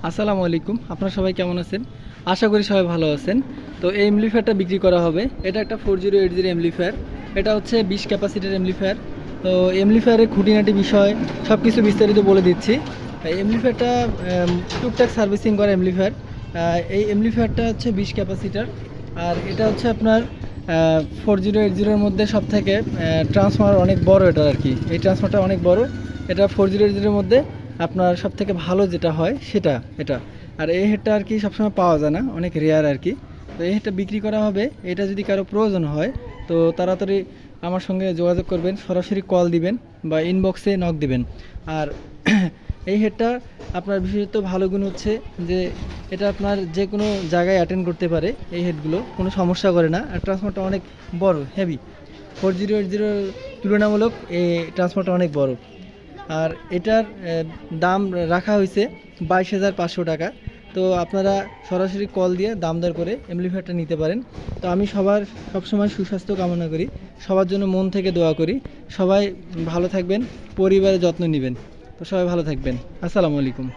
আসসালামু আলাইকুম, আপনারা সবাই কেমন আছেন? আশা করি সবাই ভালো আছেন। তো এই এমপ্লিফায়ারটা বিক্রি করা হবে। এটা একটা 4080 এমপ্লিফায়ার। এটা হচ্ছে 20 ক্যাপাসিটির এমপ্লিফায়ার। তো এমপ্লিফায়ারের খুঁটিনাটি বিষয় সব কিছু বিস্তারিত বলে দিচ্ছি। এই এমপ্লিফায়ারটা টুকটাক সার্ভিসিং করা এমপ্লিফায়ার। এই এমপ্লিফায়ারটা হচ্ছে 20 ক্যাপাসিটার। আর এটা হচ্ছে আপনার 4080-এর মধ্যে সব থেকে ট্রান্সফর্মার অনেক বড় এটা আর কি। এই ট্রান্সফর্মারটা অনেক বড়। এটা 4080-এর মধ্যে আপনার সব থেকে ভালো যেটা হয় সেটা এটা। আর এই হেডটা আর কি সবসময় পাওয়া যায় না, অনেক রেয়ার আর কি। তো এই হেডটা বিক্রি করা হবে। এটা যদি কারো প্রয়োজন হয় তো তাড়াতাড়ি আমার সঙ্গে যোগাযোগ করবেন, সরাসরি কল দিবেন বা ইনবক্সে নক দিবেন। আর এই হেডটা আপনার বিশেষত ভালো গুণ হচ্ছে যে এটা আপনার যে কোনো জায়গায় অ্যাটেন্ড করতে পারে। এই হেডগুলো কোনো সমস্যা করে না। আর ট্রান্সফারটা অনেক বড়, হেভি। 4080 তুলনামূলক এই ট্রান্সফারটা অনেক বড়। আর এটার দাম রাখা হয়েছে 22,500 টাকা। তো আপনারা সরাসরি কল দিয়ে দাম দর করে এমপ্লিফায়ারটা নিতে পারেন। তো আমি সবসময় সুস্বাস্থ্য কামনা করি, সবার জন্য মন থেকে দোয়া করি। সবাই ভালো থাকবেন, পরিবারের যত্ন নেবেন। তো সবাই ভালো থাকবেন। আসসালামু আলাইকুম।